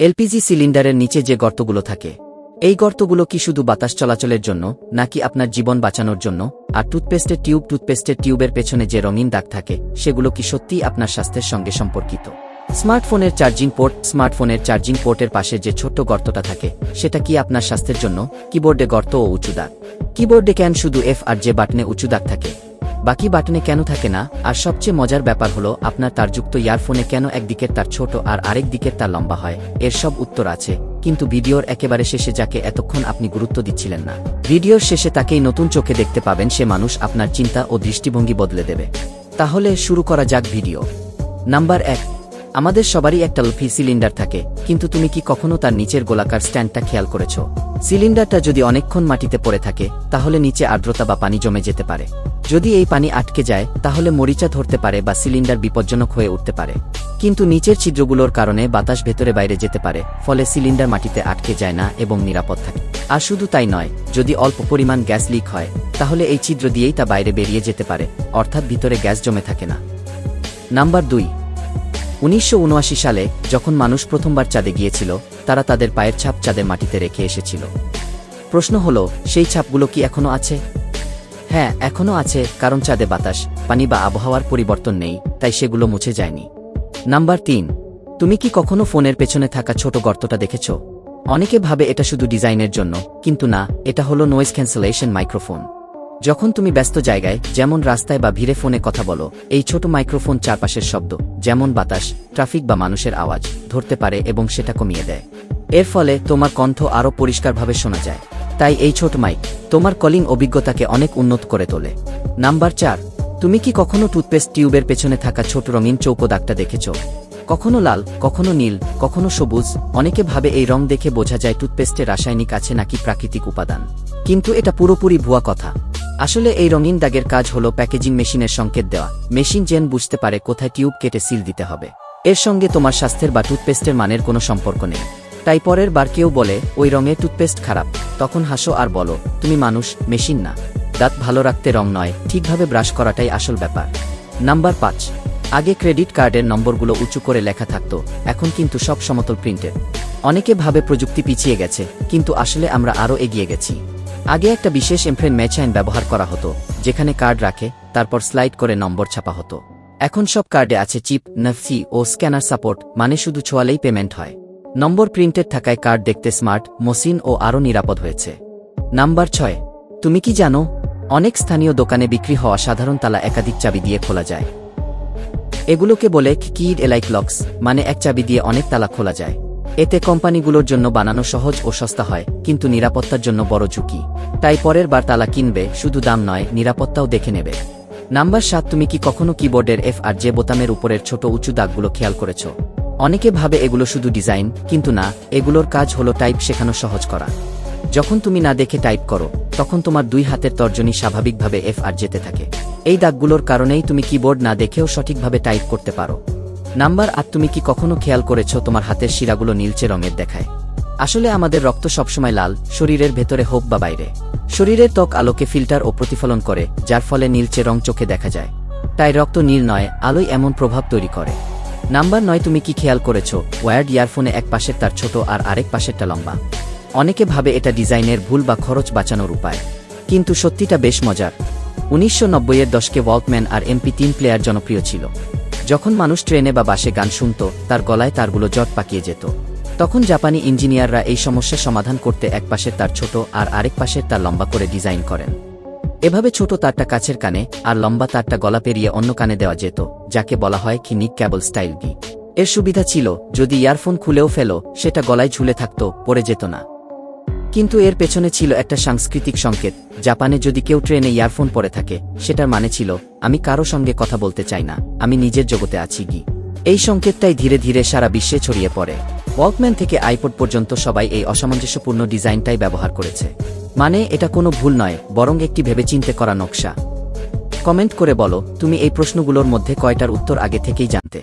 LPG সিলিন্ডারের নিচে যে গর্তগুলো থাকে, এই গর্তগুলো কি শুধু বাতাস চলাচলের জন্য নাকি আপনার জীবন বাঁচানোর জন্য? আর টুথপেস্টের টিউবের পেছনে যে রঙিন দাগ থাকে, সেগুলো কি সত্যিই আপনার স্বাস্থ্যের সঙ্গে সম্পর্কিত? স্মার্টফোনের চার্জিং পোর্টের পাশে যে ছোট্ট গর্তটা থাকে, সেটা কি আপনার স্বাস্থ্যের জন্য? কিবোর্ডে গর্ত ও উঁচু দাগ। কিবোর্ডে কেন শুধু এফ আর জে বাটনে উঁচু দাগ থাকে, বাকি বাটনে কেন থাকে না? আর সবচেয়ে মজার ব্যাপার হলো, আপনার তারযুক্ত ইয়ারফোনে কেন একদিকের তার ছোট আর আরেক দিকের তার লম্বা হয়? এর সব উত্তর আছে, কিন্তু ভিডিওর একেবারে শেষে যাকে এতক্ষণ আপনি গুরুত্ব দিচ্ছিলেন না, ভিডিওর শেষে তাকেই নতুন চোখে দেখতে পাবেন। সে মানুষ আপনার চিন্তা ও দৃষ্টিভঙ্গি বদলে দেবে। তাহলে শুরু করা যাক ভিডিও। নাম্বার 1, আমাদের সবারই একটা এলপি সিলিন্ডার থাকে, কিন্তু তুমি কি কখনো তার নিচের গোলাকার স্ট্যান্ডটা খেয়াল করেছ? সিলিন্ডারটা যদি অনেকক্ষণ মাটিতে পড়ে থাকে, তাহলে নিচে আর্দ্রতা বা পানি জমে যেতে পারে। যদি এই পানি আটকে যায়, তাহলে মরিচা ধরতে পারে বা সিলিন্ডার বিপজ্জনক হয়ে উঠতে পারে। কিন্তু নিচের ছিদ্রগুলোর কারণে বাতাস ভেতরে বাইরে যেতে পারে, ফলে সিলিন্ডার মাটিতে আটকে যায় না এবং নিরাপদ থাকে। আর শুধু তাই নয়, যদি অল্প পরিমাণ গ্যাস লিক হয়, তাহলে এই ছিদ্র দিয়েই তা বাইরে বেরিয়ে যেতে পারে, অর্থাৎ ভিতরে গ্যাস জমে থাকে না। নাম্বার 2, 1979 সালে যখন মানুষ প্রথমবার চাঁদে গিয়েছিল, তারা তাদের পায়ের ছাপ চাঁদের মাটিতে রেখে এসেছিল। প্রশ্ন হলো, সেই ছাপগুলো কি এখনো আছে? হ্যাঁ, এখনো আছে, কারণ চাঁদে বাতাস, পানি বা আবহাওয়ার পরিবর্তন নেই, তাই সেগুলো মুছে যায়নি। নাম্বার 3, তুমি কি কখনো ফোনের পেছনে থাকা ছোট গর্তটা দেখেছ? অনেকে ভাবে এটা শুধু ডিজাইনের জন্য, কিন্তু না, এটা হলো নয়েজ ক্যান্সেলেশন মাইক্রোফোন। যখন তুমি ব্যস্ত জায়গায়, যেমন রাস্তায় বা ভিড়ে ফোনে কথা বলো, এই ছোট মাইক্রোফোন চারপাশের শব্দ, যেমন বাতাস, ট্রাফিক বা মানুষের আওয়াজ ধরতে পারে এবং সেটা কমিয়ে দেয়। এর ফলে তোমার কণ্ঠ আরও পরিষ্কারভাবে শোনা যায়। তাই এই ছোট মাইক তোমার কলিং অভিজ্ঞতাকে অনেক উন্নত করে তোলে। নাম্বার 4, তুমি কি কখনো টুথপেস্ট টিউবের পেছনে থাকা ছোট রঙিন চৌকো দাগটা দেখেছ? কখনো লাল, কখনো নীল, কখনো সবুজ। অনেকে ভাবে এই রং দেখে বোঝা যায় টুথপেস্টে রাসায়নিক আছে নাকি প্রাকৃতিক উপাদান, কিন্তু এটা পুরোপুরি ভুয়া কথা। আসলে এই রঙিন দাগের কাজ হলো প্যাকেজিং মেশিনের সংকেত দেওয়া। মেশিন যেন বুঝতে পারে কোথায় টিউব কেটে সিল দিতে হবে। এর সঙ্গে তোমার স্বাস্থ্যের বা টুথপেস্টের মানের কোনো সম্পর্ক নেই। তাই পরের বার কেউ বলে ওই রঙের টুথপেস্ট খারাপ, তখন হাসো আর বলো, তুমি মানুষ, মেশিন না। দাঁত ভালো রাখতে রং নয়, ঠিকভাবে ব্রাশ করাটাই আসল ব্যাপার। নাম্বার 5, আগে ক্রেডিট কার্ডের নম্বরগুলো উঁচু করে লেখা থাকতো, এখন কিন্তু সব সমতল প্রিন্টেড। অনেকে ভাবে প্রযুক্তি পিছিয়ে গেছে, কিন্তু আসলে আমরা আরও এগিয়ে গেছি। আগে একটা বিশেষ এমফ্রেন মেশিন ব্যবহার করা হতো, যেখানে কার্ড রাখে, তারপর স্লাইড করে নম্বর ছাপা হতো। এখন সব কার্ডে আছে চিপ, NFC ও স্ক্যানার সাপোর্ট, মানে শুধু ছোঁয়ালেই পেমেন্ট হয়। নম্বর প্রিন্টেড থাকায় কার্ড দেখতে স্মার্ট, মসৃণ ও আরও নিরাপদ হয়েছে। নাম্বার 6, তুমি কি জানো, অনেক স্থানীয় দোকানে বিক্রি হওয়া সাধারণ তালা একাধিক চাবি দিয়ে খোলা যায়। এগুলোকে বলে কিড এলাইক লক্স, মানে এক চাবি দিয়ে অনেক তালা খোলা যায়। এতে কোম্পানিগুলোর জন্য বানানো সহজ ও সস্তা হয়, কিন্তু নিরাপত্তার জন্য বড় ঝুঁকি। তাই পরের বার তালা কিনবে, শুধু দাম নয়, নিরাপত্তাও দেখে নেবে। নাম্বার 7, তুমি কি কখনো কিবোর্ডের এফ আর জে বোতামের উপরের ছোট উঁচু দাগগুলো খেয়াল করেছ? অনেকে ভাবে এগুলো শুধু ডিজাইন, কিন্তু না, এগুলোর কাজ হলো টাইপ শেখানো সহজ করা। যখন তুমি না দেখে টাইপ করো, তখন তোমার দুই হাতের তর্জনী স্বাভাবিকভাবে এফ আর জেতে থাকে। এই দাগগুলোর কারণেই তুমি কিবোর্ড না দেখেও সঠিকভাবে টাইপ করতে পারো। নাম্বার 8, তুমি কি কখনো খেয়াল করেছ তোমার হাতের শিরাগুলো নীলচে রঙের দেখায়? আসলে আমাদের রক্ত সবসময় লাল, শরীরের ভেতরে হোক বা বাইরে। শরীরের ত্বক আলোকে ফিল্টার ও প্রতিফলন করে, যার ফলে নীলচে রং চোখে দেখা যায়। তাই রক্ত নীল নয়, আলোই এমন প্রভাব তৈরি করে। নাম্বার 9, তুমি কি খেয়াল করেছ ওয়্যার্ড ইয়ারফোনে এক পাশের তার ছোট আর আরেক পাশেরটা লম্বা? অনেকে ভাবে এটা ডিজাইনের ভুল বা খরচ বাঁচানোর উপায়, কিন্তু সত্যিটা বেশ মজার। 1990-এর দশকে ওয়ালকম্যান আর MP3 প্লেয়ার জনপ্রিয় ছিল। যখন মানুষ ট্রেনে বা বাসে গান শুনত, তার গলায় তারগুলো জট পাকিয়ে যেত। তখন জাপানি ইঞ্জিনিয়াররা এই সমস্যার সমাধান করতে এক পাশের তার ছোট আর আরেক পাশের তার লম্বা করে ডিজাইন করেন। এভাবে ছোট তারটা কাছের কানে আর লম্বা তারটা গলা পেরিয়ে অন্য কানে দেওয়া যেত, যাকে বলা হয় কিনিক ক্যাবল স্টাইল গি। এর সুবিধা ছিল, যদি ইয়ারফোন খুলেও ফেলো, সেটা গলায় ঝুলে থাকতো, পড়ে যেত না। কিন্তু এর পেছনে ছিল একটা সাংস্কৃতিক সংকেত। জাপানে যদি কেউ ট্রেনে ইয়ারফোন পরে থাকে, সেটার মানে ছিল, আমি কারো সঙ্গে কথা বলতে চাই না, আমি নিজের জগতে আছি গি। এই সংকেতটাই ধীরে ধীরে সারা বিশ্বে ছড়িয়ে পড়ে। ওয়ালকম্যান থেকে আইপড পর্যন্ত সবাই এই অসামঞ্জস্যপূর্ণ ডিজাইনটাই ব্যবহার করেছে। মানে এটা কোনো ভুল নয়, বরং একটি ভেবেচিন্তে করা নকশা। কমেন্ট করে বলো, তুমি এই প্রশ্নগুলোর মধ্যে কয়টার উত্তর আগে থেকেই জানতে।